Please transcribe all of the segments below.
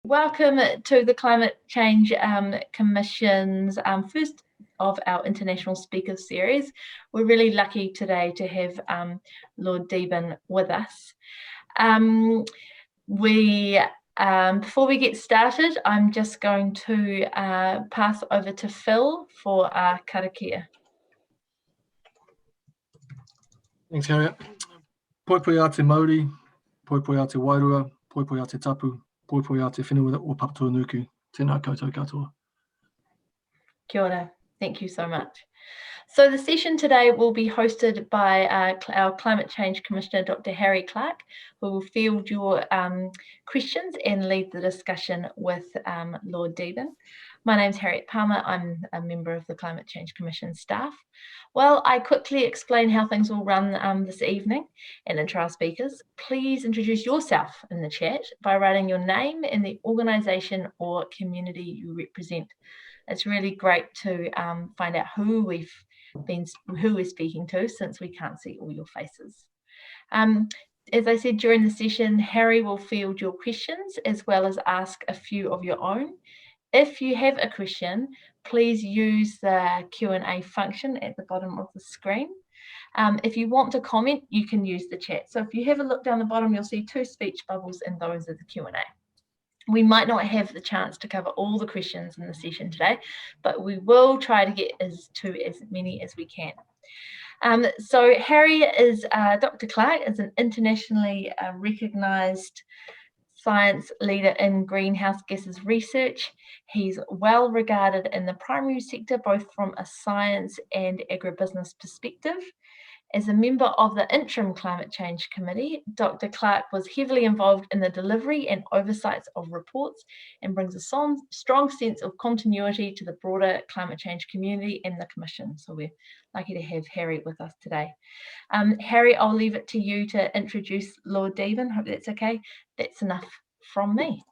Welcome to the Climate Change Commission's first of our international speakers series. We're really lucky today to have Lord Deben with us. Before we get started, I'm just going to pass over to Phil for our karakia. Thanks, Harriet. Poi poi a te Māori, poi poi a te Wairua, poi poi a te tapu, poi poi a te whenua o Papatoa Nuku. Tēnā koutou katoa. Kia ora. Thank you so much. So the session today will be hosted by our Climate Change Commissioner, Dr. Harry Clark, who will field your questions and lead the discussion with Lord Deben. My name's Harriet Palmer. I'm a member of the Climate Change Commission staff. Well, I quickly explain how things will run this evening and intro our speakers. Please introduce yourself in the chat by writing your name and the organisation or community you represent. It's really great to find out who we're speaking to, since we can't see all your faces. As I said during the session, Harry will field your questions as well as ask a few of your own. If you have a question, please use the Q&A function at the bottom of the screen. If you want to comment, you can use the chat. So if you have a look down the bottom, you'll see 2 speech bubbles, and those are the Q&A. We might not have the chance to cover all the questions in the session today, but we will try to get as many as we can. So Harry Dr. Clark is an internationally recognised science leader in greenhouse gases research. He's well regarded in the primary sector, both from a science and agribusiness perspective. As a member of the Interim Climate Change Committee, Dr. Clark was heavily involved in the delivery and oversight of reports and brings a strong sense of continuity to the broader climate change community and the Commission. So we're lucky to have Harry with us today. Harry, I'll leave it to you to introduce Lord Deben. Hope that's okay. That's enough from me.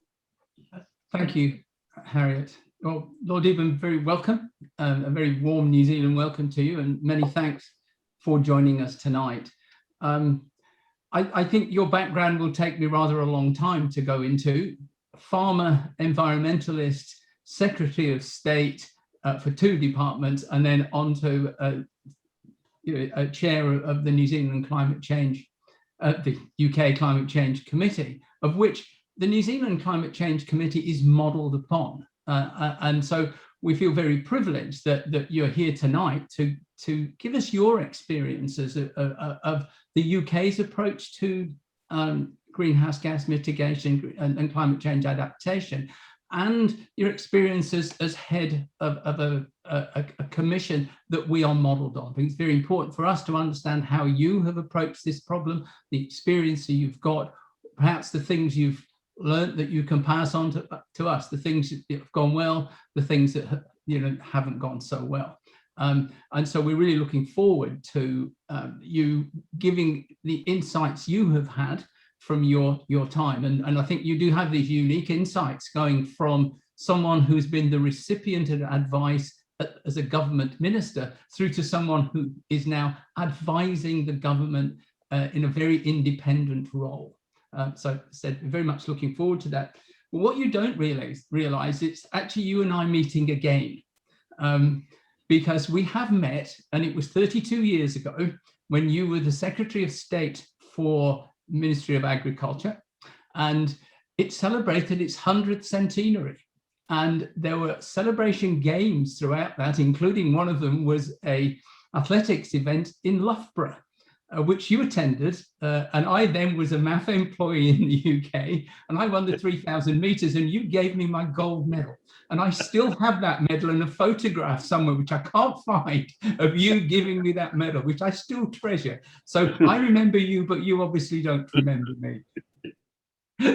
Thank you, Harriet. Well, Lord Deben, very welcome. A very warm New Zealand welcome to you, and many thanks for joining us tonight. I think your background will take me rather a long time to go into. Farmer, environmentalist, Secretary of State for 2 departments, and then onto a chair of the New Zealand Climate Change, the UK Climate Change Committee, of which the New Zealand Climate Change Committee is modelled upon. And so we feel very privileged that you're here tonight to give us your experiences of the UK's approach to greenhouse gas mitigation and climate change adaptation, and your experiences as head of a commission that we are modelled on. I think it's very important for us to understand how you have approached this problem, the experience that you've got, perhaps the things you've learned that you can pass on to us, the things that have gone well, the things that haven't gone so well. And so we're really looking forward to you giving the insights you have had from your time. And I think you do have these unique insights, going from someone who's been the recipient of advice as a government minister through to someone who is now advising the government in a very independent role. So I said, very much looking forward to that. But what you don't realize it's actually you and I meeting again, because we have met, and it was 32 years ago when you were the Secretary of State for Ministry of Agriculture, and it celebrated its 100th centenary. And there were celebration games throughout that, including one of them was a athletics event in Loughborough, which you attended, and I then was a MAF employee in the UK, and I won the 3,000 meters, and you gave me my gold medal. And I still have that medal and a photograph somewhere, which I can't find, of you giving me that medal, which I still treasure. So I remember you, but you obviously don't remember me.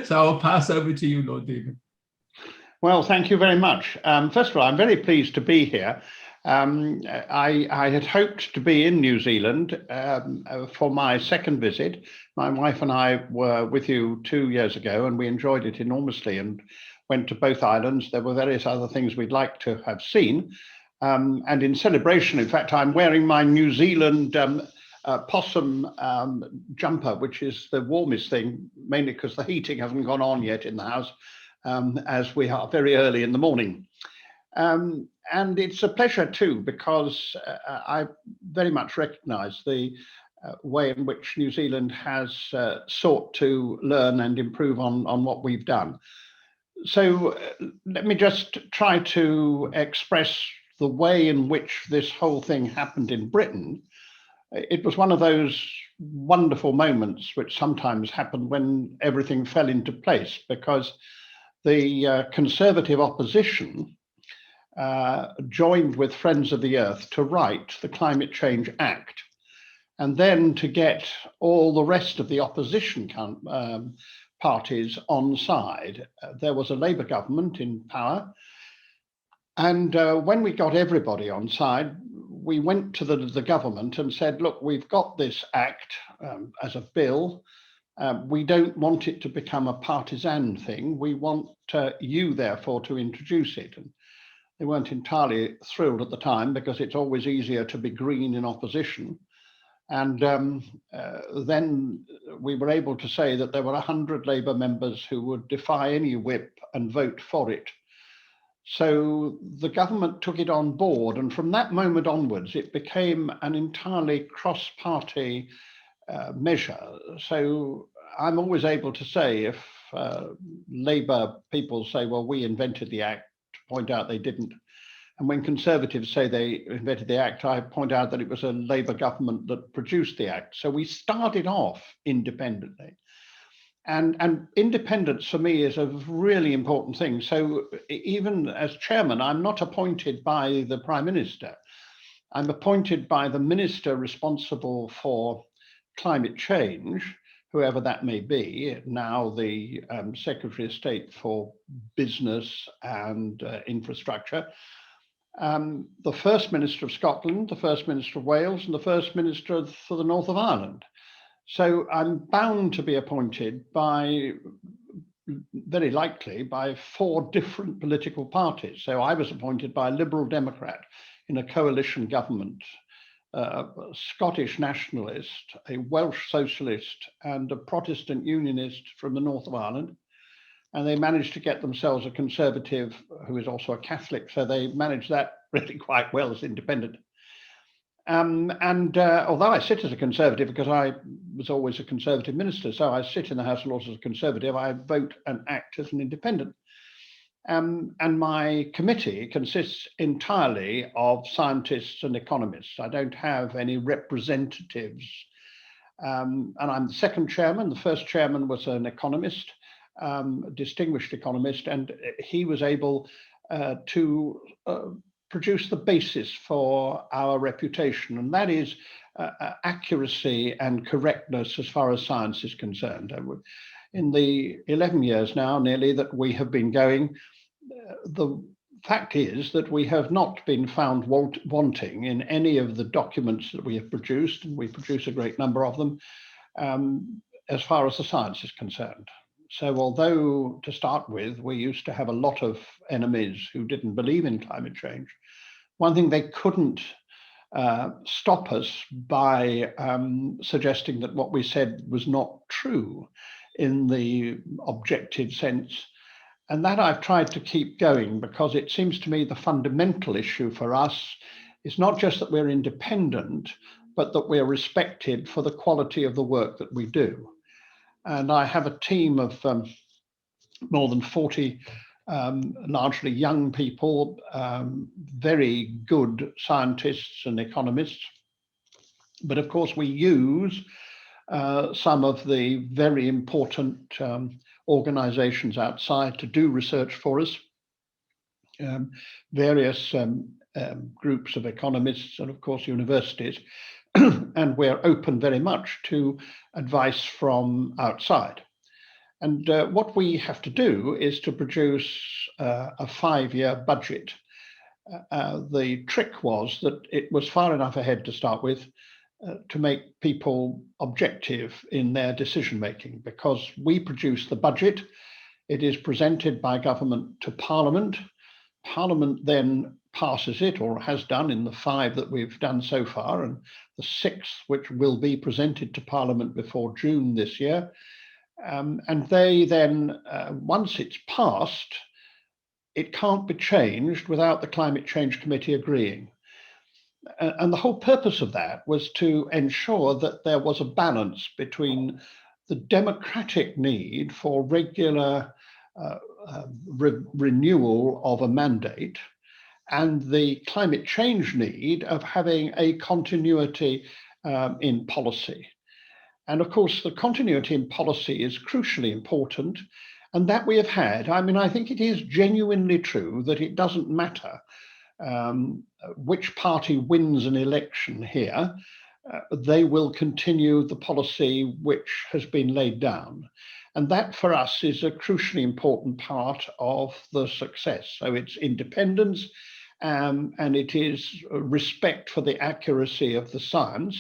So I'll pass over to you, Lord Deben. Well, thank you very much. First of all, I'm very pleased to be here. I had hoped to be in New Zealand for my second visit. My wife and I were with you 2 years ago, and we enjoyed it enormously and went to both islands. There were various other things we'd like to have seen. And in celebration, in fact, I'm wearing my New Zealand possum jumper, which is the warmest thing, mainly because the heating hasn't gone on yet in the house. as we are very early in the morning. And it's a pleasure too, because I very much recognise the way in which New Zealand has sought to learn and improve on what we've done. So let me just try to express the way in which this whole thing happened in Britain. It was one of those wonderful moments which sometimes happen when everything fell into place, because the Conservative opposition joined with Friends of the Earth to write the Climate Change Act, and then to get all the rest of the opposition parties on side. There was a Labour government in power, and when we got everybody on side, we went to the government and said, look, we've got this act as a bill. We don't want it to become a partisan thing. We want you, therefore, to introduce it. And they weren't entirely thrilled at the time, because it's always easier to be green in opposition. And then we were able to say that there were 100 Labour members who would defy any whip and vote for it. So the government took it on board, and from that moment onwards, it became an entirely cross-party measure. So I'm always able to say, if Labour people say, well, we invented the Act, to point out they didn't. And when Conservatives say they invented the Act, I point out that it was a Labour government that produced the Act. So we started off independently. And independence for me is a really important thing. So even as chairman, I'm not appointed by the Prime Minister. I'm appointed by the minister responsible for climate change, whoever that may be, now the Secretary of State for Business and Infrastructure, the First Minister of Scotland, the First Minister of Wales, and the First Minister for the North of Ireland. So I'm bound to be appointed by, very likely, by 4 different political parties. So I was appointed by a Liberal Democrat in a coalition government, a Scottish nationalist, a Welsh socialist, and a Protestant unionist from the North of Ireland. And they managed to get themselves a Conservative who is also a Catholic. So they managed that really quite well as independent. Although I sit as a Conservative, because I was always a Conservative minister, so I sit in the House of Lords as a Conservative, I vote and act as an independent. And my committee consists entirely of scientists and economists. I don't have any representatives. And I'm the second chairman. The first chairman was an economist, distinguished economist, and he was able to produce the basis for our reputation, and that is accuracy and correctness as far as science is concerned. In the 11 years now, nearly, that we have been going, the fact is that we have not been found wanting in any of the documents that we have produced, and we produce a great number of them, as far as the science is concerned. So although, to start with, we used to have a lot of enemies who didn't believe in climate change, one thing they couldn't stop us by suggesting that what we said was not true in the objective sense. And that I've tried to keep going, because it seems to me the fundamental issue for us is not just that we're independent, but that we're respected for the quality of the work that we do. And I have a team of more than 40 largely young people, very good scientists and economists. But of course, we use some of the very important organizations outside to do research for us, various groups of economists, and of course, universities. And we're open very much to advice from outside. And what we have to do is to produce a 5-year budget. The trick was that it was far enough ahead to start with to make people objective in their decision making, because we produce the budget. It is presented by government to Parliament. Parliament then passes it, or has done in the 5 that we've done so far, and the 6th, which will be presented to Parliament before June this year, And they then, once it's passed, it can't be changed without the Climate Change Committee agreeing. And the whole purpose of that was to ensure that there was a balance between the democratic need for regular renewal of a mandate and the climate change need of having a continuity in policy. And of course, the continuity in policy is crucially important, and that we have had. I mean, I think it is genuinely true that it doesn't matter which party wins an election here, they will continue the policy which has been laid down. And that for us is a crucially important part of the success. So it's independence and it is respect for the accuracy of the science.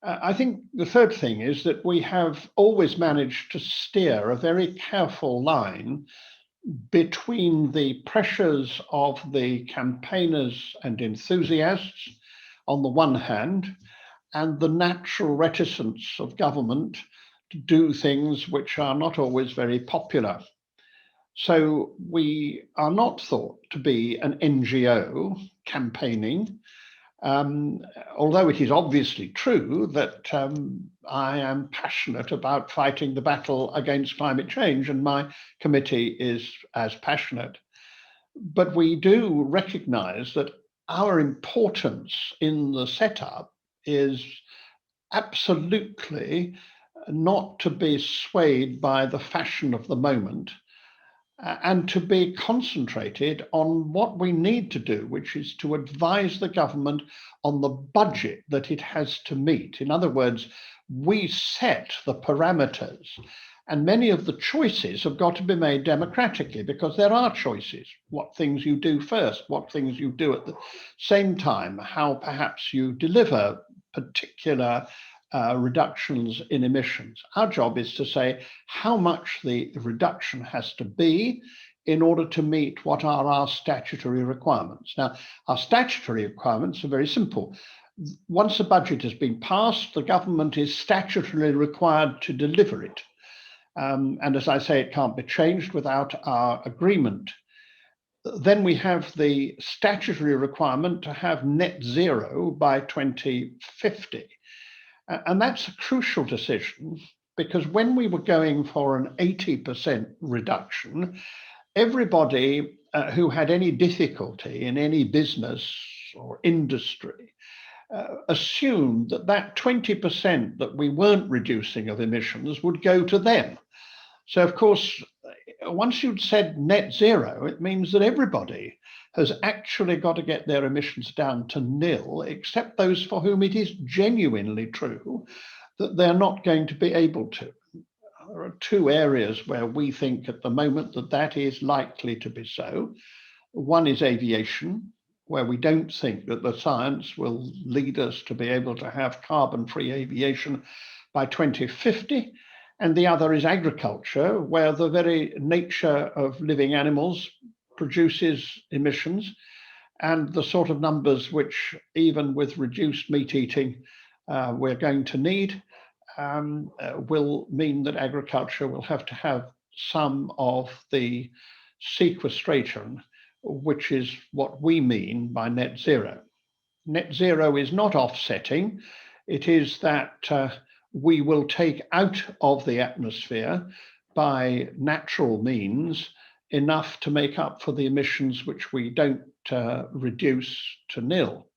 I think the third thing is that we have always managed to steer a very careful line between the pressures of the campaigners and enthusiasts on the one hand, and the natural reticence of government to do things which are not always very popular. So we are not thought to be an NGO campaigning, although it is obviously true that I am passionate about fighting the battle against climate change, and my committee is as passionate. But we do recognize that our importance in the setup is absolutely not to be swayed by the fashion of the moment, and to be concentrated on what we need to do, which is to advise the government on the budget that it has to meet. In other words, we set the parameters, and many of the choices have got to be made democratically, because there are choices, what things you do first, what things you do at the same time, how perhaps you deliver particular reductions in emissions. Our job is to say how much the reduction has to be in order to meet what are our statutory requirements. Now, our statutory requirements are very simple. Once a budget has been passed, the government is statutorily required to deliver it. And as I say, it can't be changed without our agreement. Then we have the statutory requirement to have net zero by 2050. And that's a crucial decision, because when we were going for an 80% reduction, everybody who had any difficulty in any business or industry assumed that that 20% that we weren't reducing of emissions would go to them. So of course, once you'd said net zero, it means that everybody has actually got to get their emissions down to nil, except those for whom it is genuinely true that they're not going to be able to. There are two areas where we think at the moment that that is likely to be so. One is aviation, where we don't think that the science will lead us to be able to have carbon-free aviation by 2050. And the other is agriculture, where the very nature of living animals produces emissions, and the sort of numbers which, even with reduced meat eating, we're going to need will mean that agriculture will have to have some of the sequestration, which is what we mean by net zero. Net zero is not offsetting. It is that we will take out of the atmosphere by natural means enough to make up for the emissions which we don't reduce to nil.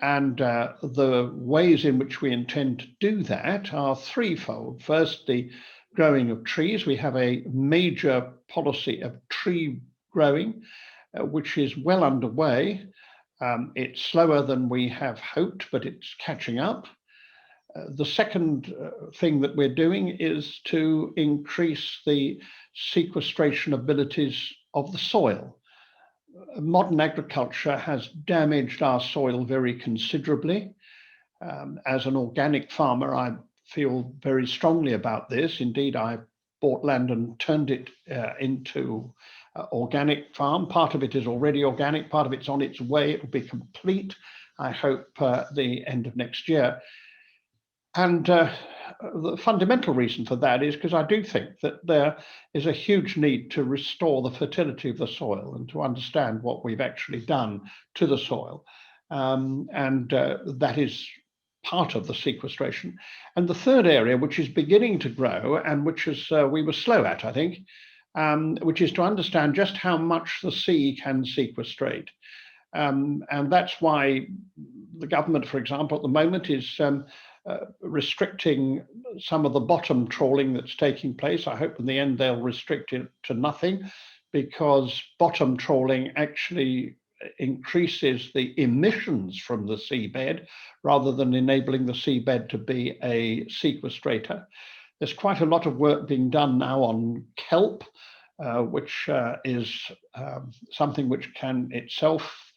And the ways in which we intend to do that are threefold. First, the growing of trees. We have a major policy of tree growing, which is well underway. It's slower than we have hoped, but it's catching up. The second thing that we're doing is to increase the sequestration abilities of the soil. Modern agriculture has damaged our soil very considerably. As an organic farmer, I feel very strongly about this. Indeed, I bought land and turned it into organic farm. Part of it is already organic, part of it's on its way. It will be complete, I hope, the end of next year. And the fundamental reason for that is because I do think that there is a huge need to restore the fertility of the soil and to understand what we've actually done to the soil. That is part of the sequestration. And the third area, which is beginning to grow and which is we were slow at, I think, which is to understand just how much the sea can sequestrate. And that's why the government, for example, at the moment is restricting some of the bottom trawling that's taking place. I hope in the end they'll restrict it to nothing, because bottom trawling actually increases the emissions from the seabed rather than enabling the seabed to be a sequestrator. There's quite a lot of work being done now on kelp, which is something which can itself,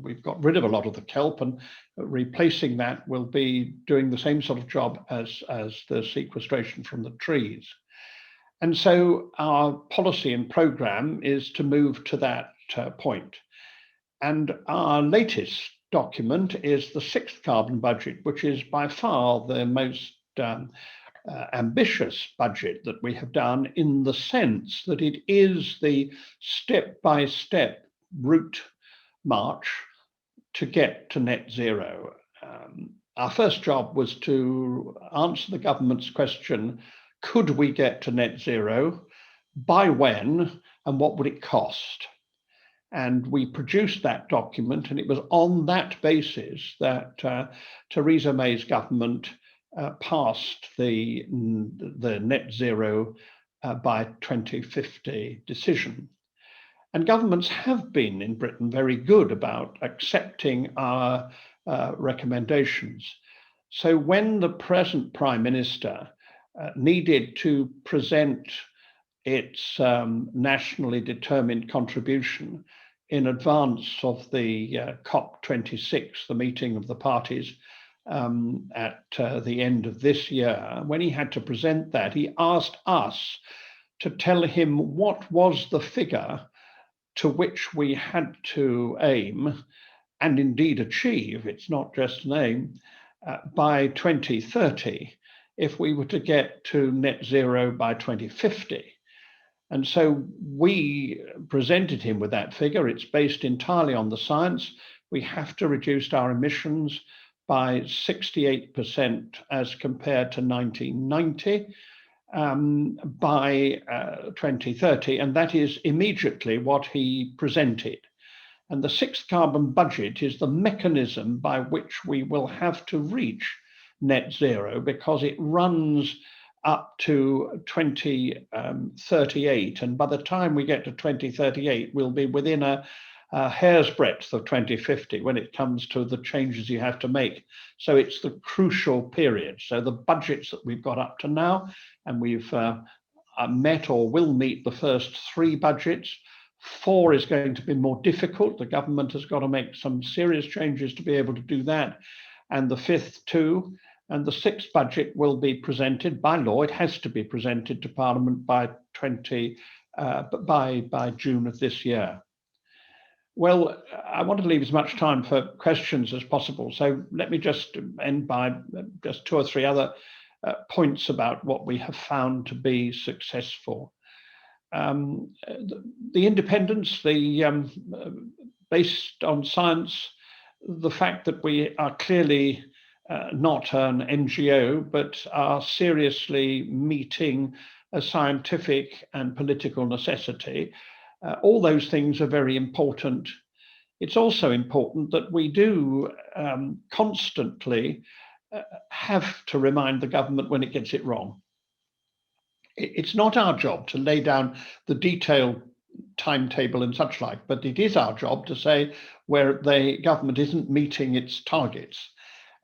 we've got rid of a lot of the kelp, and replacing that will be doing the same sort of job as the sequestration from the trees. And so our policy and program is to move to that point. And our latest document is the 6th carbon budget, which is by far the most ambitious budget that we have done, in the sense that it is the step-by-step route march to get to net zero. Our first job was to answer the government's question, could we get to net zero, by when, and what would it cost? And we produced that document, and it was on that basis that Theresa May's government passed the net zero by 2050 decision. And governments have been in Britain very good about accepting our recommendations. So when the present Prime Minister needed to present its nationally determined contribution in advance of the COP26, the meeting of the parties at the end of this year, when he had to present that, he asked us to tell him what was the figure to which we had to aim and indeed achieve, it's not just an aim, by 2030, if we were to get to net zero by 2050. And so we presented him with that figure. It's based entirely on the science. We have to reduce our emissions by 68% as compared to 1990 by 2030. And that is immediately what he presented. And the 6th carbon budget is the mechanism by which we will have to reach net zero, because it runs up to 2038. And by the time we get to 2038, we'll be within a hair's breadth of 2050 when it comes to the changes you have to make. So it's the crucial period. So the budgets that we've got up to now, and we've met or will meet the first 3 budgets. 4 is going to be more difficult. The government has got to make some serious changes to be able to do that. And the 5th too. And the 6th budget will be presented by law. It has to be presented to Parliament by June of this year. Well, I want to leave as much time for questions as possible. So let me just end by just 2 or 3 other points about what we have found to be successful. The independence, based on science, the fact that we are clearly not an NGO, but are seriously meeting a scientific and political necessity. All those things are very important. It's also important that we do constantly have to remind the government when it gets it wrong. It's not our job to lay down the detailed timetable and such like, but it is our job to say where the government isn't meeting its targets.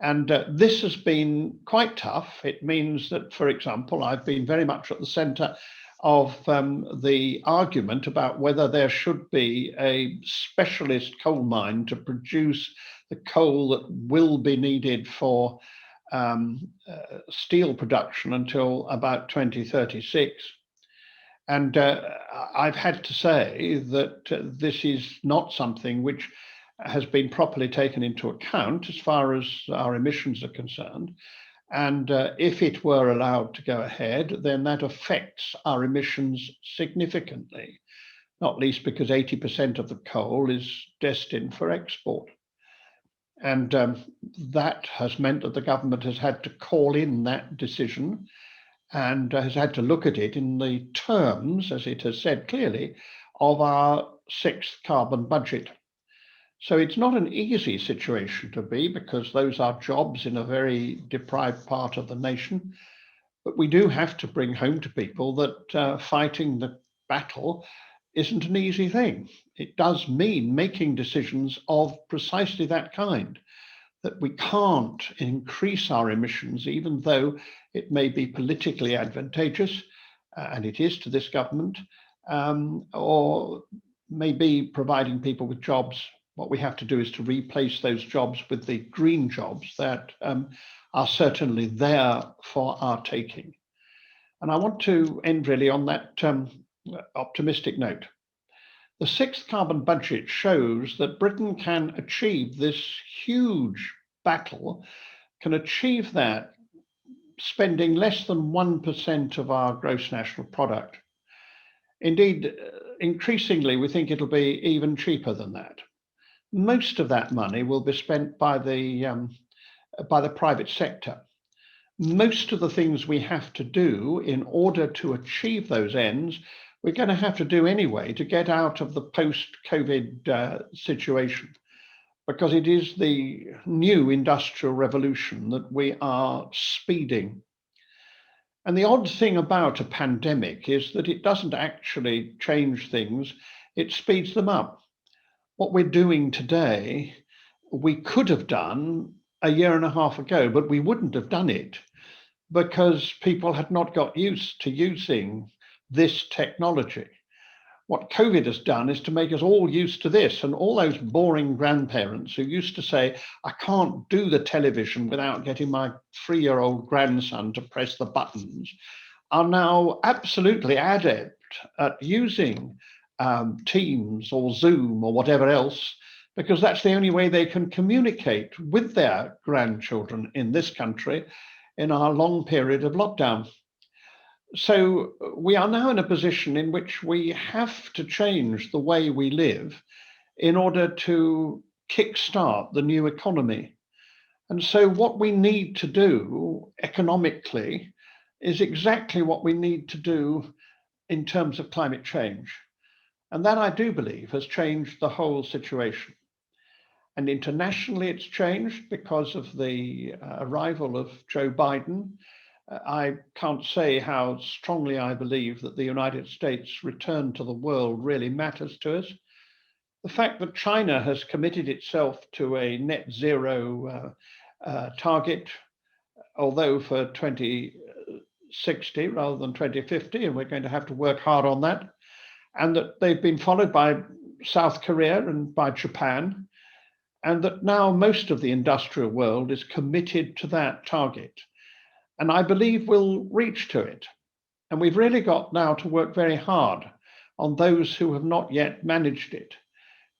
And this has been quite tough. It means that, for example, I've been very much at the centre of the argument about whether there should be a specialist coal mine to produce the coal that will be needed for steel production until about 2036. And I've had to say that this is not something which has been properly taken into account as far as our emissions are concerned. And if it were allowed to go ahead, then that affects our emissions significantly, not least because 80% of the coal is destined for export. And that has meant that the government has had to call in that decision and has had to look at it in the terms, as it has said clearly, of our sixth carbon budget. So it's not an easy situation to be, because those are jobs in a very deprived part of the nation. But we do have to bring home to people that fighting the battle isn't an easy thing. It does mean making decisions of precisely that kind, that we can't increase our emissions, even though it may be politically advantageous, and it is to this government, or maybe providing people with jobs. What we have to do is to replace those jobs with the green jobs that are certainly there for our taking. And I want to end really on that optimistic note. The sixth carbon budget shows that Britain can achieve this huge battle, can achieve that spending less than 1% of our gross national product. Indeed, increasingly, we think it'll be even cheaper than that. Most of that money will be spent by the private sector. Most of the things we have to do in order to achieve those ends, we're going to have to do anyway to get out of the post-COVID situation, because it is the new industrial revolution that we are speeding. And the odd thing about a pandemic is that it doesn't actually change things, it speeds them up. What we're doing today, we could have done a year and a half ago, but we wouldn't have done it because people had not got used to using this technology. What COVID has done is to make us all used to this, and all those boring grandparents who used to say, I can't do the television without getting my 3-year-old grandson to press the buttons, are now absolutely adept at using Teams or Zoom or whatever else, because that's the only way they can communicate with their grandchildren in this country in our long period of lockdown. So we are now in a position in which we have to change the way we live in order to kickstart the new economy. And so what we need to do economically is exactly what we need to do in terms of climate change. And that, I do believe, has changed the whole situation. And internationally, it's changed because of the arrival of Joe Biden. I can't say how strongly I believe that the United States' return to the world really matters to us. The fact that China has committed itself to a net zero target, although for 2060 rather than 2050, and we're going to have to work hard on that, and that they've been followed by South Korea and by Japan, and that now most of the industrial world is committed to that target. And I believe we'll reach to it. And we've really got now to work very hard on those who have not yet managed it.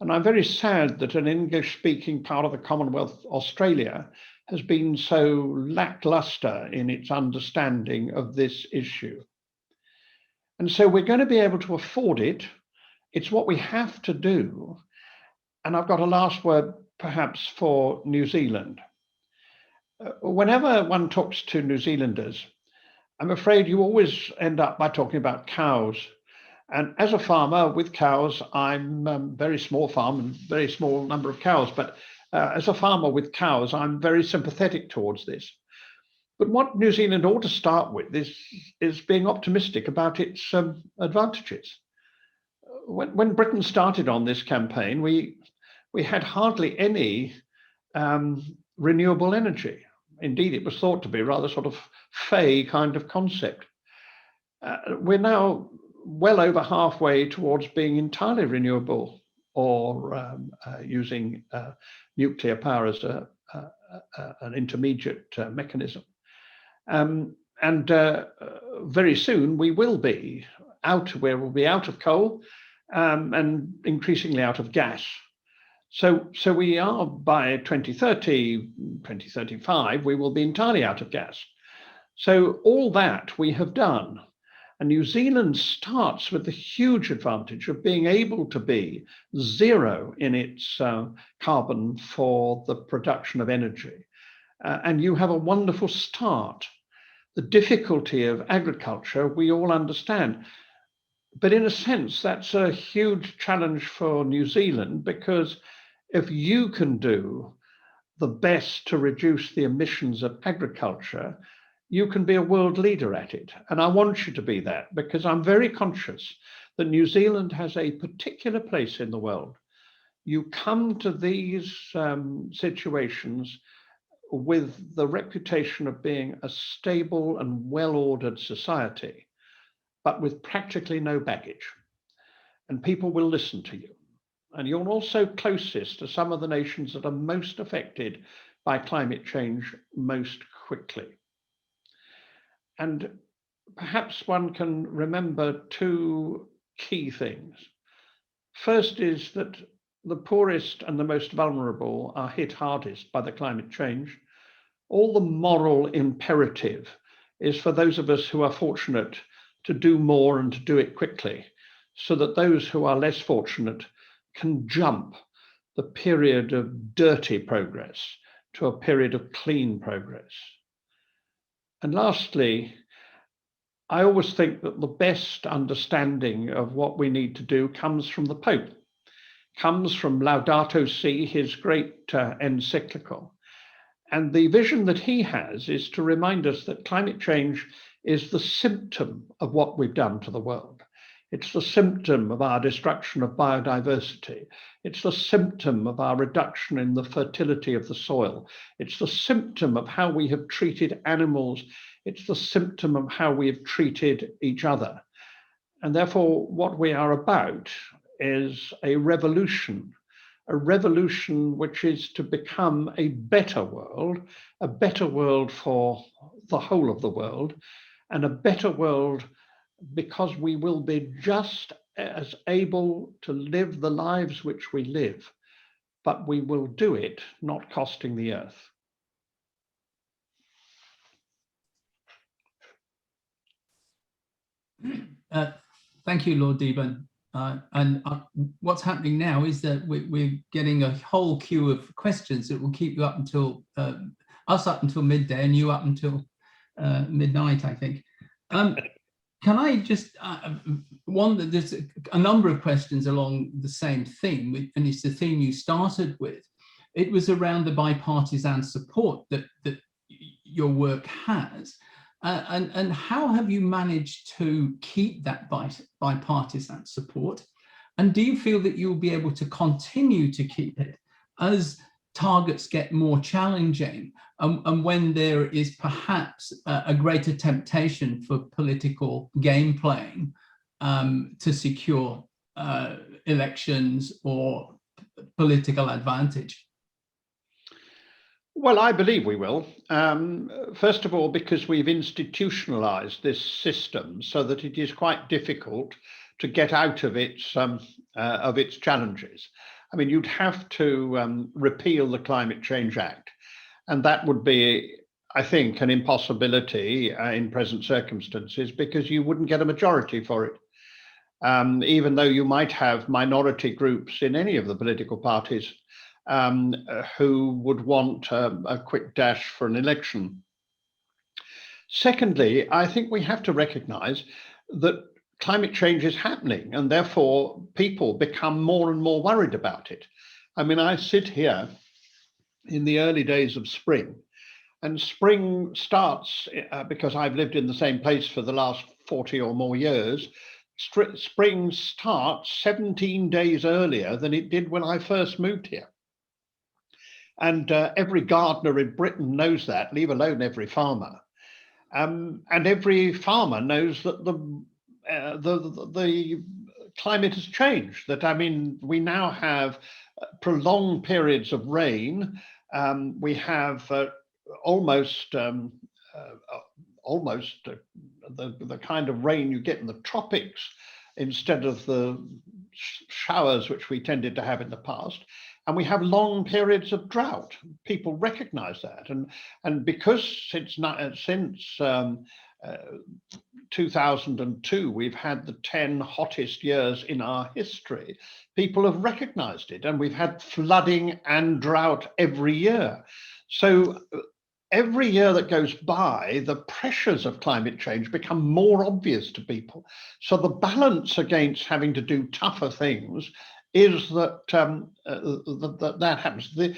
And I'm very sad that an English-speaking part of the Commonwealth, Australia, has been so lackluster in its understanding of this issue. And so we're going to be able to afford it. It's what we have to do. And I've got a last word, perhaps, for New Zealand. Whenever one talks to New Zealanders, I'm afraid you always end up by talking about cows. And as a farmer with cows, I'm a very small farm and very small number of cows, but as a farmer with cows, I'm very sympathetic towards this. But what New Zealand ought to start with is being optimistic about its advantages. When Britain started on this campaign, we had hardly any renewable energy. Indeed, it was thought to be rather sort of fey kind of concept. We're now well over halfway towards being entirely renewable, or using nuclear power as an intermediate mechanism. And very soon we will be out, where we'll be out of coal and increasingly out of gas. So we are, by 2030, 2035, we will be entirely out of gas. So all that we have done. And New Zealand starts with the huge advantage of being able to be zero in its carbon for the production of energy. And you have a wonderful start. The difficulty of agriculture, we all understand. But in a sense, that's a huge challenge for New Zealand, because if you can do the best to reduce the emissions of agriculture, you can be a world leader at it. And I want you to be that, because I'm very conscious that New Zealand has a particular place in the world. You come to these situations with the reputation of being a stable and well-ordered society, but with practically no baggage. And people will listen to you. And you're also closest to some of the nations that are most affected by climate change most quickly. And perhaps one can remember two key things. First is that the poorest and the most vulnerable are hit hardest by the climate change. All the moral imperative is for those of us who are fortunate to do more and to do it quickly, so that those who are less fortunate can jump the period of dirty progress to a period of clean progress. And lastly, I always think that the best understanding of what we need to do comes from the Pope, comes from Laudato Si, his great encyclical. And the vision that he has is to remind us that climate change is the symptom of what we've done to the world. It's the symptom of our destruction of biodiversity. It's the symptom of our reduction in the fertility of the soil. It's the symptom of how we have treated animals. It's the symptom of how we have treated each other. And therefore, what we are about is a revolution which is to become a better world for the whole of the world, and a better world because we will be just as able to live the lives which we live, but we will do it not costing the earth. Thank you, Lord Deben. And what's happening now is that we're getting a whole queue of questions that will keep you up until us up until midday, and you up until midnight, I think. Can I just there's a number of questions along the same theme, and it's the theme you started with. It was around the bipartisan support that your work has. And how have you managed to keep that bipartisan support? And do you feel that you'll be able to continue to keep it as targets get more challenging, and when there is perhaps a greater temptation for political game playing to secure elections or political advantage? Well, I believe we will. First of all, because we've institutionalized this system so that it is quite difficult to get out of its challenges. I mean, you'd have to repeal the Climate Change Act, and that would be, I think, an impossibility in present circumstances, because you wouldn't get a majority for it, even though you might have minority groups in any of the political parties who would want a quick dash for an election. Secondly, I think we have to recognize that climate change is happening, and therefore people become more and more worried about it. I mean, I sit here in the early days of spring, and spring starts, because I've lived in the same place for the last 40 or more years, spring starts 17 days earlier than it did when I first moved here. And every gardener in Britain knows that, leave alone every farmer. And every farmer knows that the climate has changed. That, I mean, we now have prolonged periods of rain. We have almost the kind of rain you get in the tropics instead of the showers which we tended to have in the past. and we have long periods of drought. People recognise that, and because since 2002 we've had the 10 hottest years in our history, people have recognised it, and we've had flooding and drought every year. So every year that goes by, the pressures of climate change become more obvious to people. So the balance against having to do tougher things is that that happens. The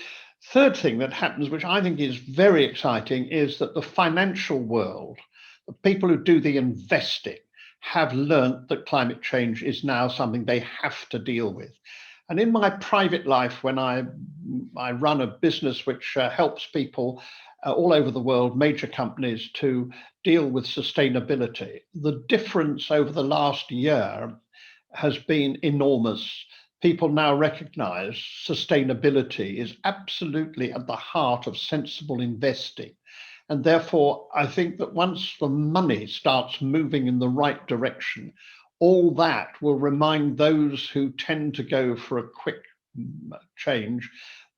third thing that happens, which I think is very exciting, is that the financial world, the people who do the investing, have learnt that climate change is now something they have to deal with. And in my private life, when I run a business which helps people all over the world, major companies, to deal with sustainability, the difference over the last year has been enormous. People now recognize sustainability is absolutely at the heart of sensible investing. And therefore, I think that once the money starts moving in the right direction, all that will remind those who tend to go for a quick change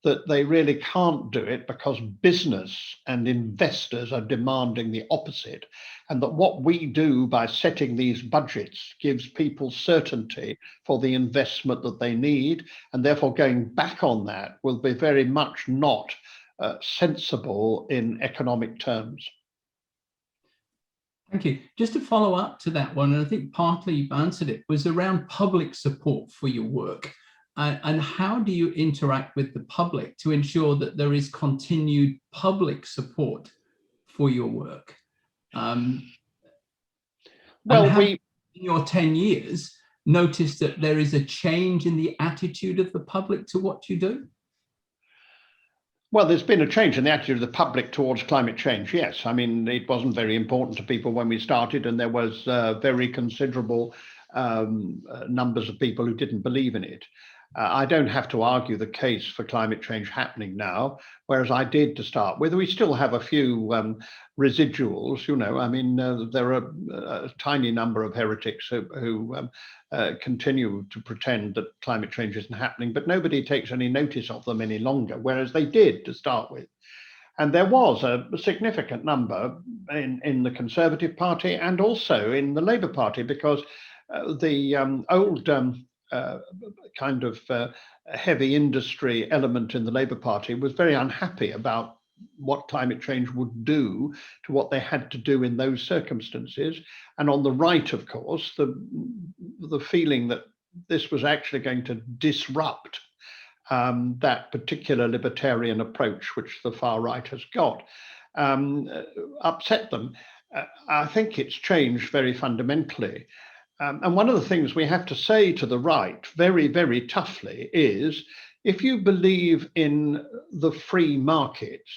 that they really can't do it, because business and investors are demanding the opposite, and that what we do by setting these budgets gives people certainty for the investment that they need, and therefore going back on that will be very much not sensible in economic terms. Thank you. Just to follow up to that one, and I think partly you've answered it, was around public support for your work. And how do you interact with the public to ensure that there is continued public support for your work? Well, in your 10 years, noticed that there is a change in the attitude of the public to what you do? Well, there's been a change in the attitude of the public towards climate change, yes. I mean, it wasn't very important to people when we started, and there was very considerable numbers of people who didn't believe in it. I don't have to argue the case for climate change happening now, whereas I did to start with. We still have a few residuals, you know. I mean, there are a tiny number of heretics who continue to pretend that climate change isn't happening, but nobody takes any notice of them any longer, whereas they did to start with. And there was a significant number in the Conservative Party and also in the Labour Party, because the old kind of heavy industry element in the Labour Party was very unhappy about what climate change would do to what they had to do in those circumstances. And on the right, of course, the feeling that this was actually going to disrupt that particular libertarian approach which the far right has got, upset them. I think it's changed very fundamentally. And one of the things we have to say to the right very, very toughly is, if you believe in the free markets,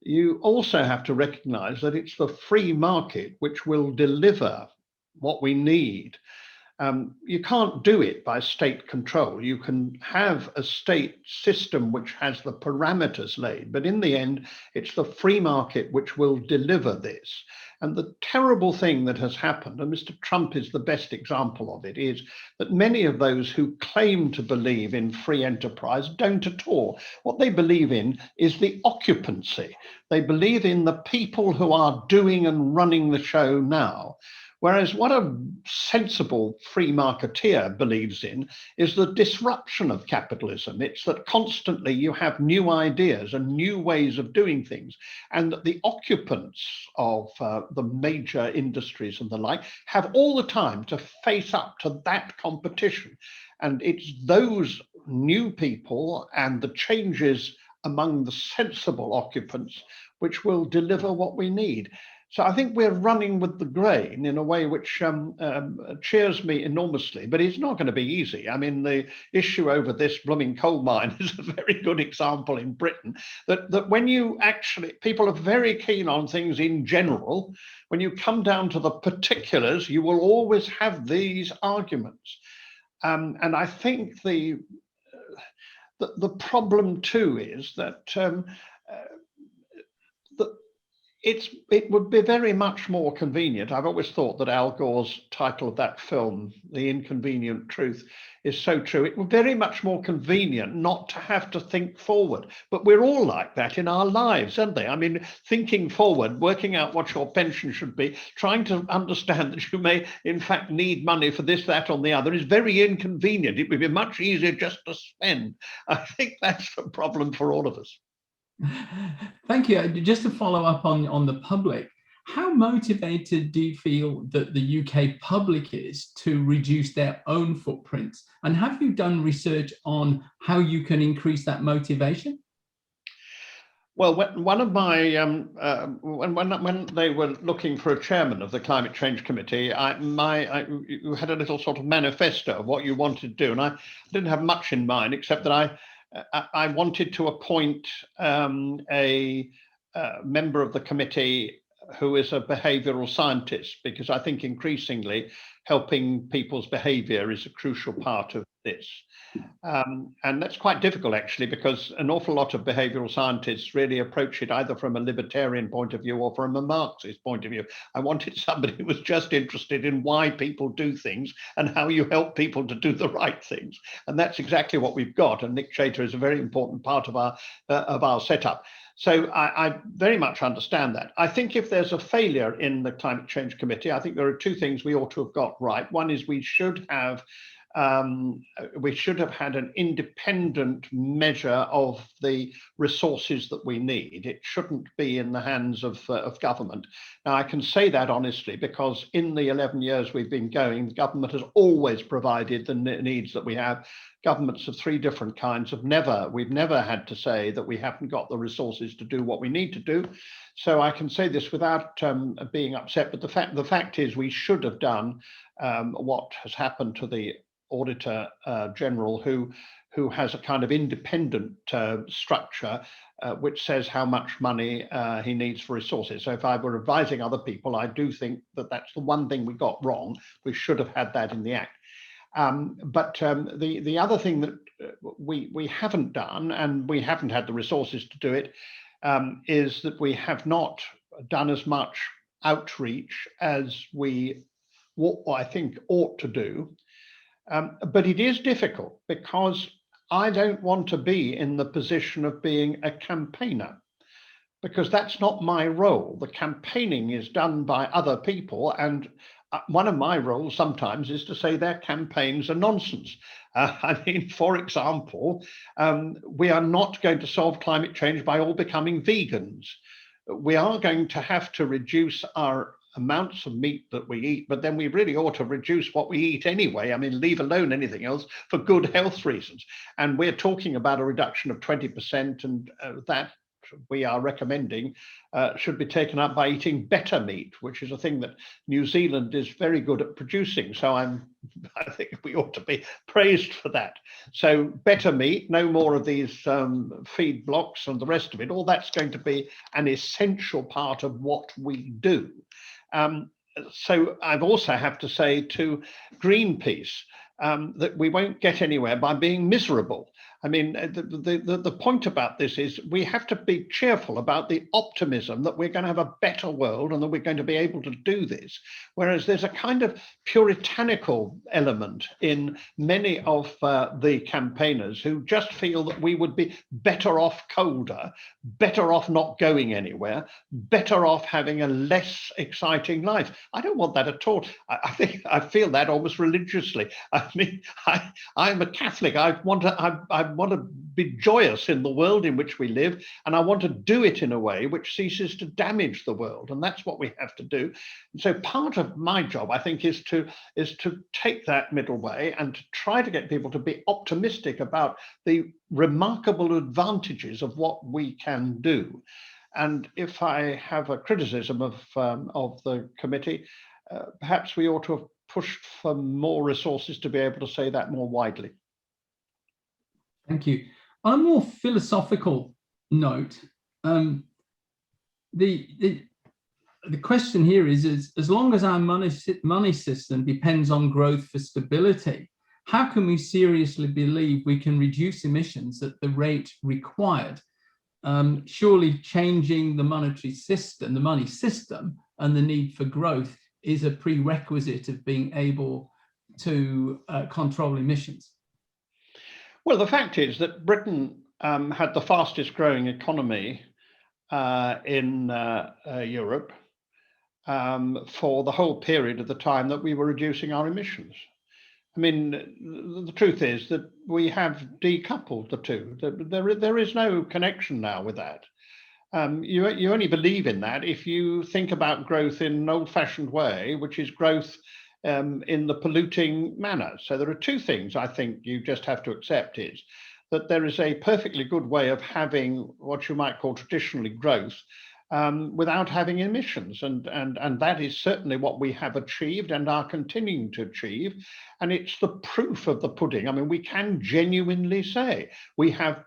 you also have to recognize that it's the free market which will deliver what we need. You can't do it by state control. You can have a state system which has the parameters laid, but in the end, it's the free market which will deliver this. And the terrible thing that has happened, and Mr. Trump is the best example of it, is that many of those who claim to believe in free enterprise don't at all. What they believe in is the occupancy. They believe in the people who are doing and running the show now. Whereas what a sensible free marketeer believes in is the disruption of capitalism. It's that constantly you have new ideas and new ways of doing things, and that the occupants of the major industries and the like have all the time to face up to that competition. And it's those new people and the changes among the sensible occupants which will deliver what we need. So I think we're running with the grain in a way which cheers me enormously, but it's not going to be easy. I mean, the issue over this blooming coal mine is a very good example in Britain, that when you actually, people are very keen on things in general. When you come down to the particulars, you will always have these arguments. And I think the problem too is that It would be very much more convenient. I've always thought that Al Gore's title of that film, The Inconvenient Truth, is so true. It would be very much more convenient not to have to think forward. But we're all like that in our lives, aren't they? I mean, thinking forward, working out what your pension should be, trying to understand that you may, in fact, need money for this, that, or the other is very inconvenient. It would be much easier just to spend. I think that's the problem for all of us. Thank you. Just to follow up on the public, how motivated do you feel that the UK public is to reduce their own footprints? And have you done research on how you can increase that motivation? Well, one of my when they were looking for a chairman of the Climate Change Committee, you had a little sort of manifesto of what you wanted to do, and I didn't have much in mind except that I wanted to appoint a member of the committee who is a behavioural scientist, because I think increasingly helping people's behaviour is a crucial part of this. And that's quite difficult, actually, because an awful lot of behavioural scientists really approach it either from a libertarian point of view or from a Marxist point of view. I wanted somebody who was just interested in why people do things and how you help people to do the right things. And that's exactly what we've got. And Nick Chater is a very important part of our setup. So I very much understand that. I think if there's a failure in the Climate Change Committee, I think there are two things we ought to have got right. One is we should have had an independent measure of the resources that we need. It shouldn't be in the hands of government. Now, I can say that honestly, because in the 11 years we've been going, the government has always provided the needs that we have. Governments of three different kinds we've never had to say that we haven't got the resources to do what we need to do. So I can say this without being upset, but the fact is we should have done what has happened to the Auditor General, who has a kind of independent structure which says how much money he needs for resources. So if I were advising other people, I do think that that's the one thing we got wrong. We should have had that in the Act. But the other thing that we haven't done, and we haven't had the resources to do it, is that we have not done as much outreach as I think ought to do. But it is difficult because I don't want to be in the position of being a campaigner, because that's not my role. The campaigning is done by other people, and one of my roles sometimes is to say their campaigns are nonsense. I mean, for example, we are not going to solve climate change by all becoming vegans. We are going to have to reduce our amounts of meat that we eat, but then we really ought to reduce what we eat anyway. I mean, leave alone anything else for good health reasons. And we're talking about a reduction of 20%, and that we are recommending should be taken up by eating better meat, which is a thing that New Zealand is very good at producing. So I think we ought to be praised for that. So better meat, no more of these feed blocks and the rest of it. All that's going to be an essential part of what we do. So I've also have to say to Greenpeace that we won't get anywhere by being miserable. I mean, the point about this is we have to be cheerful about the optimism that we're going to have a better world and that we're going to be able to do this. Whereas there's a kind of puritanical element in many of the campaigners who just feel that we would be better off colder, better off not going anywhere, better off having a less exciting life. I don't want that at all. I feel that almost religiously. I mean, I'm a Catholic. I want to be joyous in the world in which we live, and I want to do it in a way which ceases to damage the world, and that's what we have to do. And so part of my job, I think, is to take that middle way and to try to get people to be optimistic about the remarkable advantages of what we can do. And if I have a criticism of the committee, perhaps we ought to have pushed for more resources to be able to say that more widely. Thank you. On a more philosophical note, the question here is as long as our money system depends on growth for stability, how can we seriously believe we can reduce emissions at the rate required? surely changing the monetary system, the money system, and the need for growth is a prerequisite of being able to control emissions. Well, the fact is that Britain had the fastest growing economy in Europe for the whole period of the time that we were reducing our emissions. I mean, the truth is that we have decoupled the two. There is no connection now with that. You only believe in that if you think about growth in an old-fashioned way, which is growth in the polluting manner. So there are two things I think you just have to accept is that there is a perfectly good way of having what you might call traditionally growth without having emissions. And that is certainly what we have achieved and are continuing to achieve. And it's the proof of the pudding. I mean, we can genuinely say we have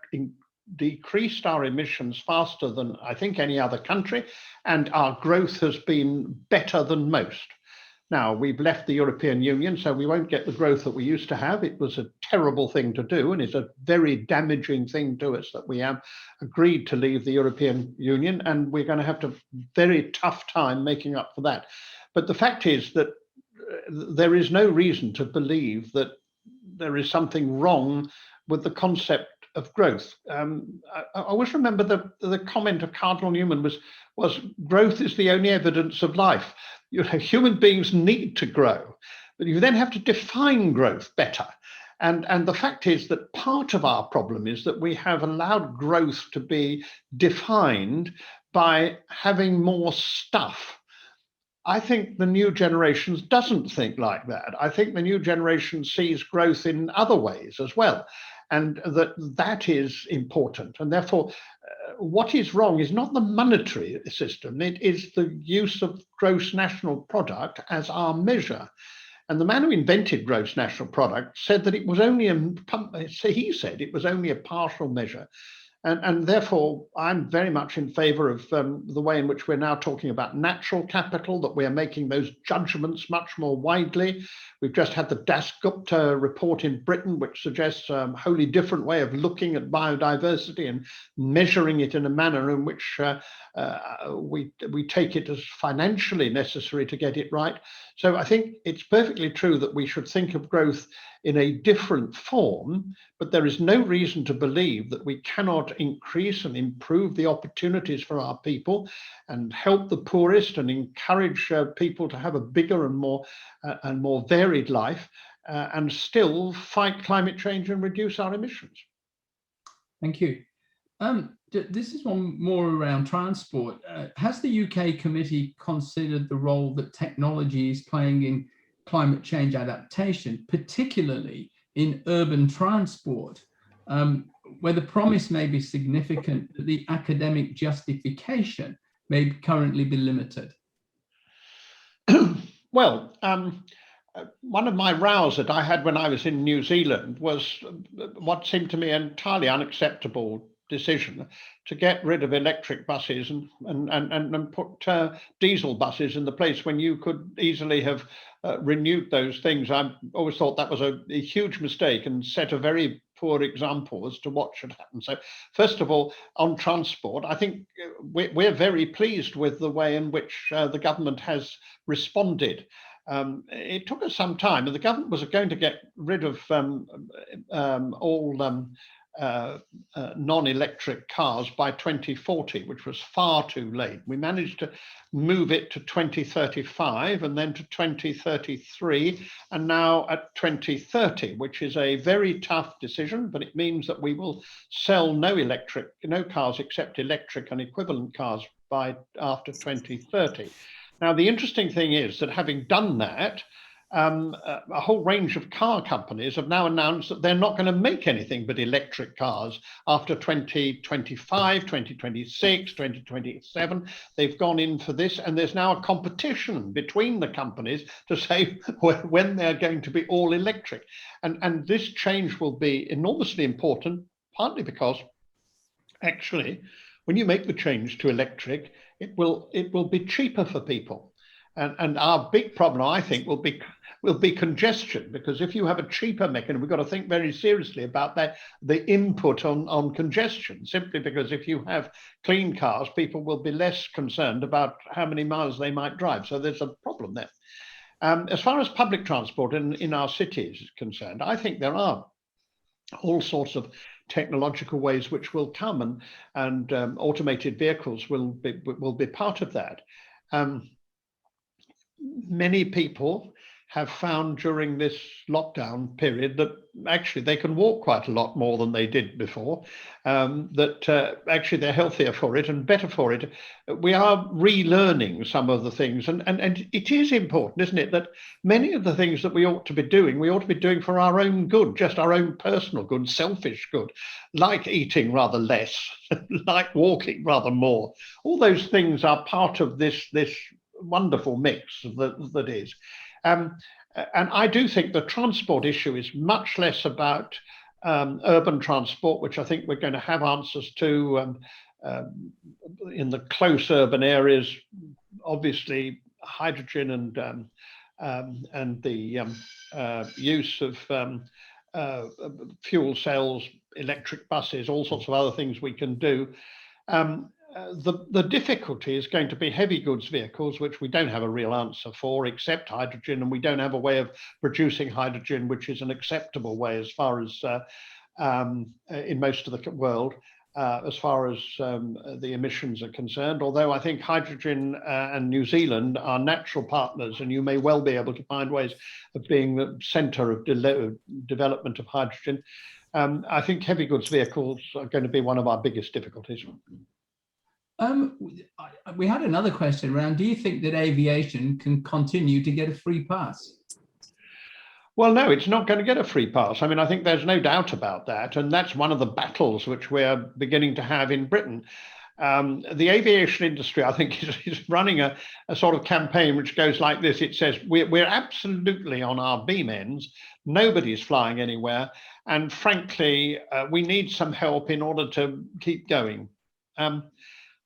decreased our emissions faster than I think any other country, and our growth has been better than most. Now, we've left the European Union, so we won't get the growth that we used to have. It was a terrible thing to do, and it's a very damaging thing to us that we have agreed to leave the European Union, and we're going to have a very tough time making up for that. But the fact is that there is no reason to believe that there is something wrong with the concept of growth. I always remember the comment of Cardinal Newman was growth is the only evidence of life. You know, human beings need to grow, but you then have to define growth better. And the fact is that part of our problem is that we have allowed growth to be defined by having more stuff. I think the new generation doesn't think like that. I think the new generation sees growth in other ways as well. And that is important. And therefore, what is wrong is not the monetary system, it is the use of gross national product as our measure. And the man who invented gross national product said that it was only a partial measure. And therefore, I'm very much in favor of the way in which we're now talking about natural capital, that we are making those judgments much more widely. We've just had the Das-Gupta report in Britain, which suggests a wholly different way of looking at biodiversity and measuring it in a manner in which we take it as financially necessary to get it right. So I think it's perfectly true that we should think of growth in a different form, but there is no reason to believe that we cannot increase and improve the opportunities for our people and help the poorest and encourage people to have a bigger and more varied life and still fight climate change and reduce our emissions. Thank you. This is one more around transport. Has the UK committee considered the role that technology is playing in climate change adaptation, particularly in urban transport, where the promise may be significant, but the academic justification may currently be limited? Well, one of my rows that I had when I was in New Zealand was what seemed to me an entirely unacceptable decision to get rid of electric buses and put diesel buses in the place when you could easily have renewed those things. I always thought that was a huge mistake and set a very poor example as to what should happen. So first of all, on transport, I think we're very pleased with the way in which the government has responded. It took us some time, and the government was going to get rid of all non-electric cars by 2040, which was far too late. We managed to move it to 2035 and then to 2033 and now at 2030, which is a very tough decision, but it means that we will sell no cars except electric and equivalent cars after 2030. Now, the interesting thing is that having done that, a whole range of car companies have now announced that they're not going to make anything but electric cars after 2025, 2026, 2027. They've gone in for this, and there's now a competition between the companies to say when they're going to be all electric. And this change will be enormously important, partly because actually, when you make the change to electric, it will be cheaper for people. And our big problem, I think, will be congestion, because if you have a cheaper mechanism, we've got to think very seriously about that, the input on congestion, simply because if you have clean cars, people will be less concerned about how many miles they might drive. So there's a problem there. As far as public transport in our cities is concerned, I think there are all sorts of technological ways which will come, and automated vehicles will be part of that. Many people have found during this lockdown period that actually they can walk quite a lot more than they did before, that actually they're healthier for it and better for it. We are relearning some of the things, and it is important, isn't it, that many of the things that we ought to be doing for our own good, just our own personal good, selfish good, like eating rather less, like walking rather more. All those things are part of this wonderful mix that is. And I do think the transport issue is much less about urban transport, which I think we're going to have answers to in the close urban areas. Obviously, hydrogen and the use of fuel cells, electric buses, all sorts of other things we can do. The difficulty is going to be heavy goods vehicles, which we don't have a real answer for except hydrogen, and we don't have a way of producing hydrogen which is an acceptable way as far as in most of the world, as far as the emissions are concerned. Although I think hydrogen and New Zealand are natural partners, and you may well be able to find ways of being the centre of development of hydrogen. I think heavy goods vehicles are going to be one of our biggest difficulties. We had another question around, do you think that aviation can continue to get a free pass? Well, no, it's not going to get a free pass. I mean, I think there's no doubt about that. And that's one of the battles which we're beginning to have in Britain. The aviation industry, I think, is running a sort of campaign which goes like this. It says, we're absolutely on our beam ends. Nobody's flying anywhere. And frankly, we need some help in order to keep going.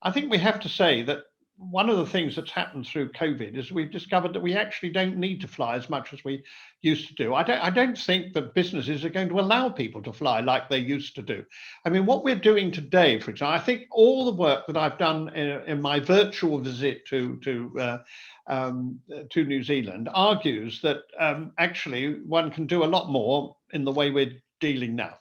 I think we have to say that one of the things that's happened through COVID is we've discovered that we actually don't need to fly as much as we used to do. I don't think that businesses are going to allow people to fly like they used to do. I mean, what we're doing today, for example, I think all the work that I've done in my virtual visit to New Zealand argues that actually one can do a lot more in the way we're dealing now.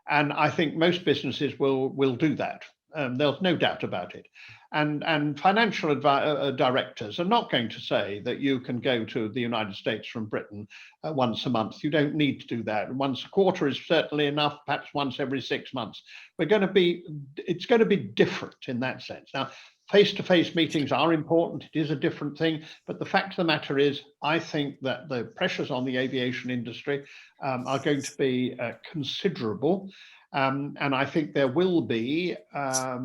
And I think most businesses will do that. There's no doubt about it. And financial directors are not going to say that you can go to the United States from Britain once a month. You don't need to do that. Once a quarter is certainly enough, perhaps once every 6 months. It's going to be different in that sense. Now, face-to-face meetings are important. It is a different thing. But the fact of the matter is, I think that the pressures on the aviation industry are going to be considerable. And I think there will be a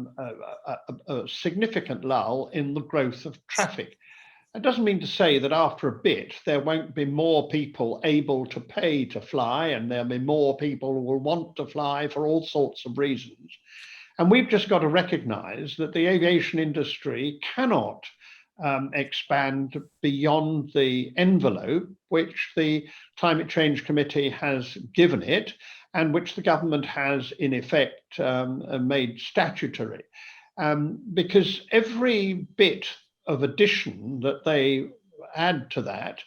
significant lull in the growth of traffic. That doesn't mean to say that after a bit, there won't be more people able to pay to fly, and there'll be more people who will want to fly for all sorts of reasons. And we've just got to recognize that the aviation industry cannot expand beyond the envelope which the Climate Change Committee has given it, and which the government has, in effect, made statutory. Because every bit of addition that they add to that,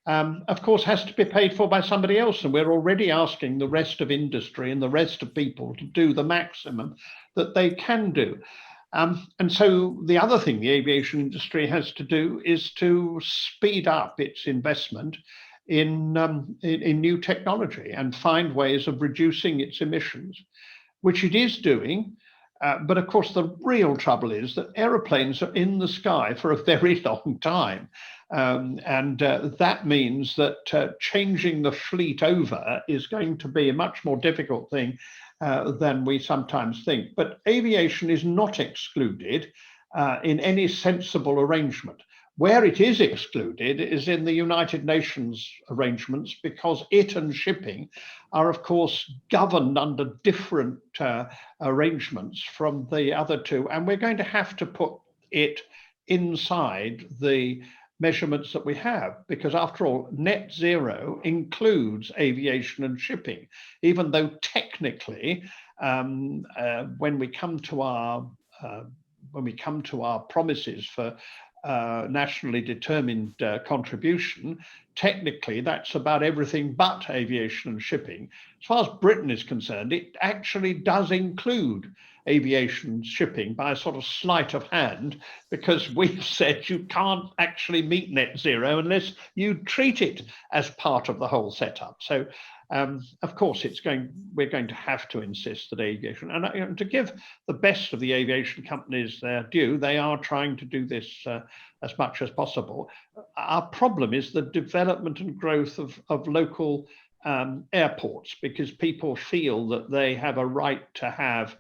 of course, has to be paid for by somebody else. And we're already asking the rest of industry and the rest of people to do the maximum that they can do. And so the other thing the aviation industry has to do is to speed up its investment in new technology and find ways of reducing its emissions, which it is doing. But of course, the real trouble is that aeroplanes are in the sky for a very long time. And that means that changing the fleet over is going to be a much more difficult thing than we sometimes think. But aviation is not excluded in any sensible arrangement. Where it is excluded is in the United Nations arrangements, because it and shipping are, of course, governed under different arrangements from the other two. And we're going to have to put it inside the measurements that we have, because after all, net zero includes aviation and shipping, even though technically, when we come to our promises for nationally determined contribution, technically that's about everything but aviation and shipping. As far as Britain is concerned, it actually does include aviation shipping by a sort of sleight of hand, because we've said you can't actually meet net zero unless you treat it as part of the whole setup. So of course we're going to have to insist that aviation, and to give the best of the aviation companies their due, they are trying to do this as much as possible. Our problem is the development and growth of local airports, because people feel that they have a right to have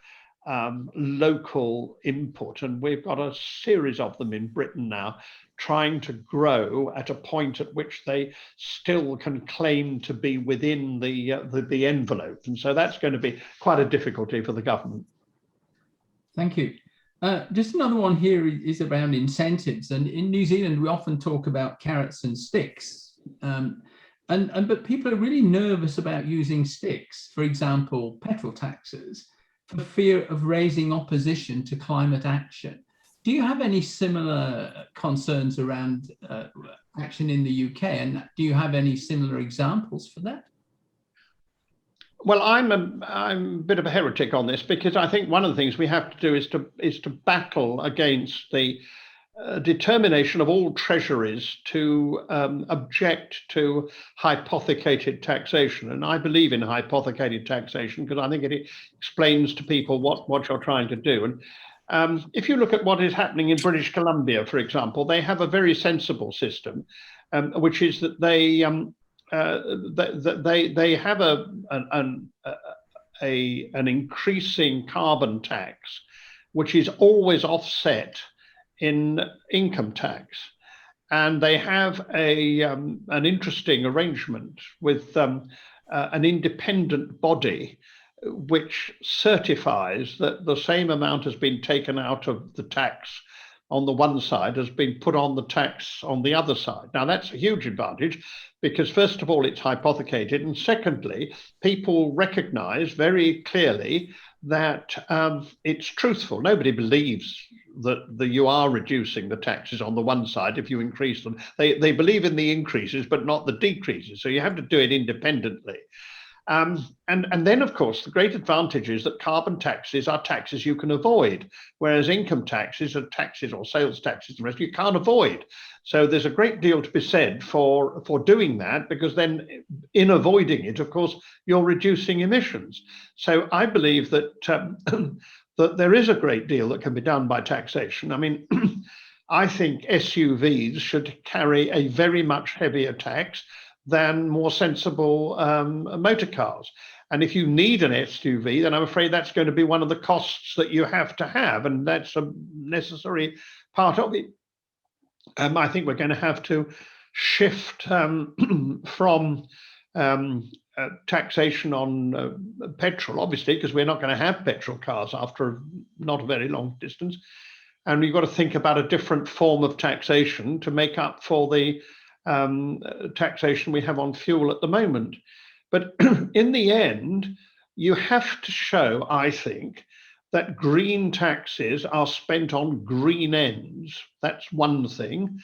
local input, and we've got a series of them in Britain now trying to grow at a point at which they still can claim to be within the envelope, and so that's going to be quite a difficulty for the government. Thank you. Just another one here is around incentives, and in New Zealand we often talk about carrots and sticks, but people are really nervous about using sticks, for example petrol taxes, for fear of raising opposition to climate action. Do you have any similar concerns around action in the UK, and do you have any similar examples for that? Well, I'm a bit of a heretic on this, because I think one of the things we have to do is to battle against the determination of all treasuries to object to hypothecated taxation. And I believe in hypothecated taxation because I think it explains to people what you're trying to do. And if you look at what is happening in British Columbia, for example, they have a very sensible system, which is that they have an increasing carbon tax, which is always offset in income tax, and they have an interesting arrangement with an independent body which certifies that the same amount has been taken out of the tax on the one side has been put on the tax on the other side. Now that's a huge advantage, because first of all it's hypothecated, and secondly people recognize very clearly that it's truthful. Nobody believes that you are reducing the taxes on the one side if you increase them. They believe in the increases but not the decreases, so you have to do it independently. And then, of course, the great advantage is that carbon taxes are taxes you can avoid, whereas income taxes are taxes, or sales taxes, the rest you can't avoid. So there's a great deal to be said for doing that, because then in avoiding it, of course, you're reducing emissions. So I believe that that there is a great deal that can be done by taxation. I mean, I think SUVs should carry a very much heavier tax than more sensible motor cars. And if you need an SUV, then I'm afraid that's going to be one of the costs that you have to have, and that's a necessary part of it. I think we're going to have to shift from taxation on petrol, obviously, because we're not going to have petrol cars after not a very long distance. And we've got to think about a different form of taxation to make up for the taxation we have on fuel at the moment. But in the end, you have to show, I think, that green taxes are spent on green ends. That's one thing.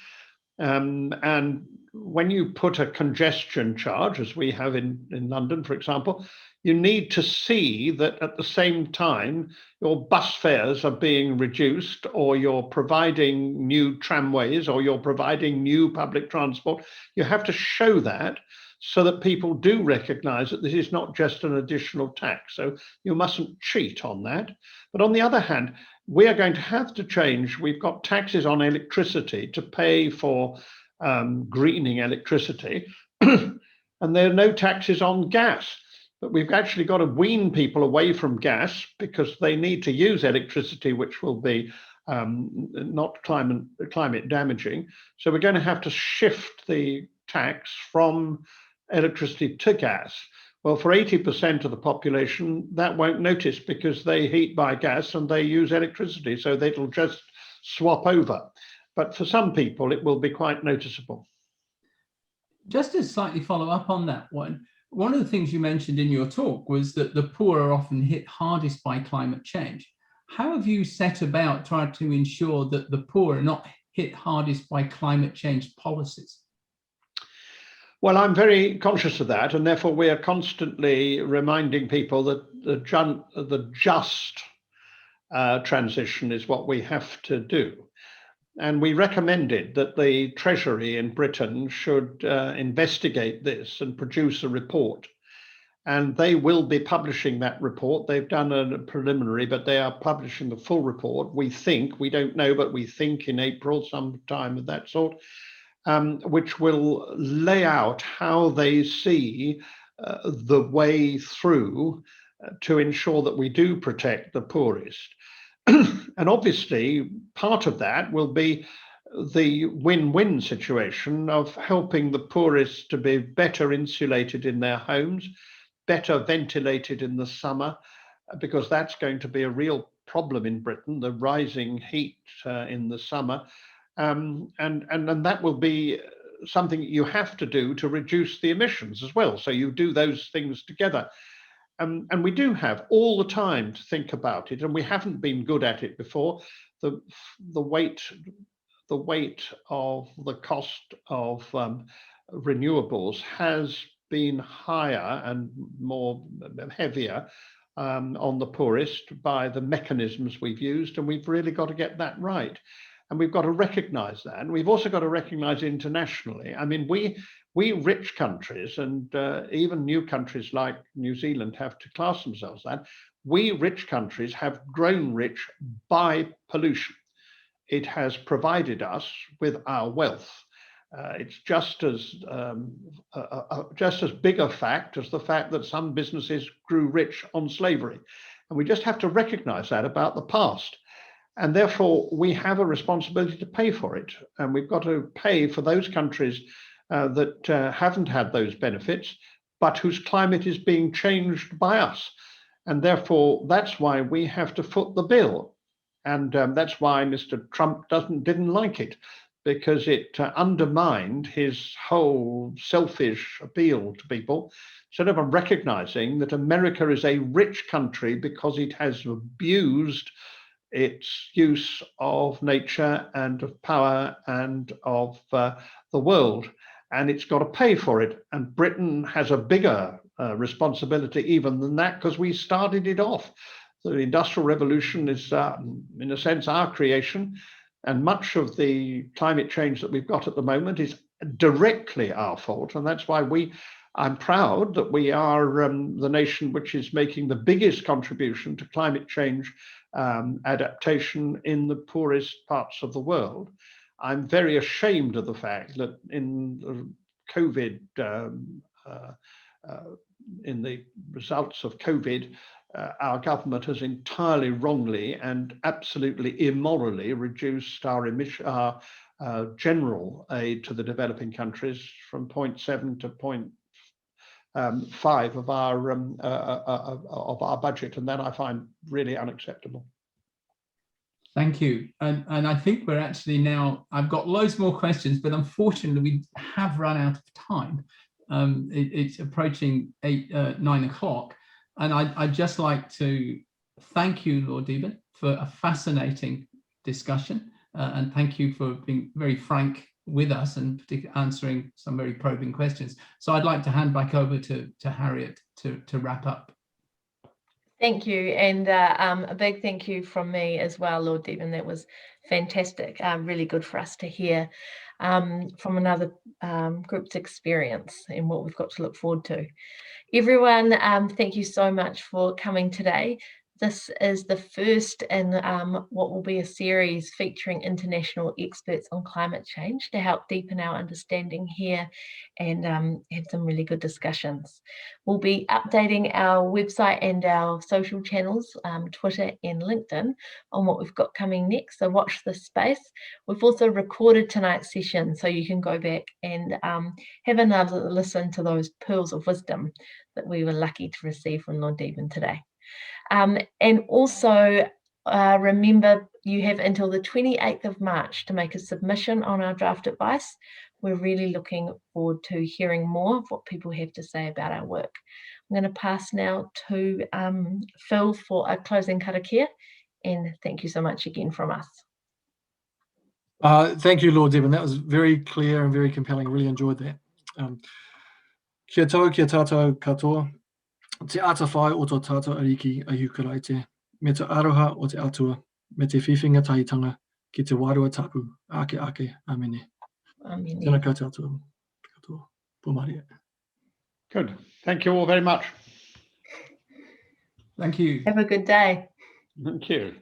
And when you put a congestion charge, as we have in London, for example, you need to see that at the same time your bus fares are being reduced, or you're providing new tramways, or you're providing new public transport. You have to show that so that people do recognize that this is not just an additional tax. So you mustn't cheat on that. But on the other hand, we are going to have to change. We've got taxes on electricity to pay for greening electricity, and there are no taxes on gas. But we've actually got to wean people away from gas because they need to use electricity, which will be not climate damaging. So we're going to have to shift the tax from electricity to gas. Well, for 80% of the population, that won't notice because they heat by gas and they use electricity, so it'll just swap over. but for some people it will be quite noticeable. Just to slightly follow up on that one of the things you mentioned in your talk was that the poor are often hit hardest by climate change. How have you set about trying to ensure that the poor are not hit hardest by climate change policies? Well, I'm very conscious of that, and therefore we are constantly reminding people that the just transition is what we have to do. And we recommended that the Treasury in Britain should investigate this and produce a report. And they will be publishing that report. They've done a preliminary, but they are publishing the full report. We think, we don't know, but we think in April, sometime of that sort, which will lay out how they see the way through to ensure that we do protect the poorest. And obviously, part of that will be the win-win situation of helping the poorest to be better insulated in their homes, better ventilated in the summer, because that's going to be a real problem in Britain, the rising heat in the summer. And that will be something you have to do to reduce the emissions as well. So you do those things together. And we do have all the time to think about it, and we haven't been good at it before. The weight of the cost of renewables has been higher and more heavier on the poorest by the mechanisms we've used, and we've really got to get that right. And we've got to recognize that. And we've also got to recognize internationally. I mean, we rich countries, and even new countries like New Zealand have to class themselves that. We rich countries have grown rich by pollution. It has provided us with our wealth. It's just as big a fact as the fact that some businesses grew rich on slavery. And we just have to recognize that about the past. And therefore, we have a responsibility to pay for it. And we've got to pay for those countries that haven't had those benefits, but whose climate is being changed by us. And therefore, that's why we have to foot the bill. And that's why Mr. Trump didn't like it, because it undermined his whole selfish appeal to people, instead of recognizing that America is a rich country because it has abused its use of nature and of power and of the world, and it's got to pay for it. And Britain has a bigger responsibility even than that, because we started it off. The Industrial Revolution is, in a sense, our creation, and much of the climate change that we've got at the moment is directly our fault, and that's why I'm proud that we are the nation which is making the biggest contribution to climate change adaptation in the poorest parts of the world. I'm very ashamed of the fact that in COVID, in the results of COVID, our government has entirely wrongly and absolutely immorally reduced our general aid to the developing countries from 0.7 to 0.5 of our budget, and that I find really unacceptable. Thank you. And I think we're actually now, I've got loads more questions, but unfortunately we have run out of time. It's approaching 9 o'clock. And I'd just like to thank you, Lord Deben, for a fascinating discussion. And thank you for being very frank with us and answering some very probing questions. So I'd like to hand back over to Harriet to wrap up. Thank you, and a big thank you from me as well, Lord Deben. That was fantastic, really good for us to hear from another group's experience and what we've got to look forward to. Everyone, thank you so much for coming today. This is the first in what will be a series featuring international experts on climate change to help deepen our understanding here and have some really good discussions. We'll be updating our website and our social channels, Twitter and LinkedIn, on what we've got coming next, so watch this space. We've also recorded tonight's session, so you can go back and have another listen to those pearls of wisdom that we were lucky to receive from Lord Deben today. And also remember, You have until the 28th of March to make a submission on our draft advice. We're really looking forward to hearing more of what people have to say about our work. I'm going to pass now to Phil for a closing karakia, and thank you so much again from us. Thank you, Lord Deben. That was very clear and very compelling. Really enjoyed that. Kia tau, kia tātou katoa. Te ata whai o tō tātou ariki a Ukaraite. Me te aroha o te atua. Me te whiwhinga tahitanga ki te wairua tapu. Ake ake. Amene. Amene. Tēnā koutou. Katoa. Pōmaria. Good. Thank you all very much. Thank you. Have a good day. Thank you.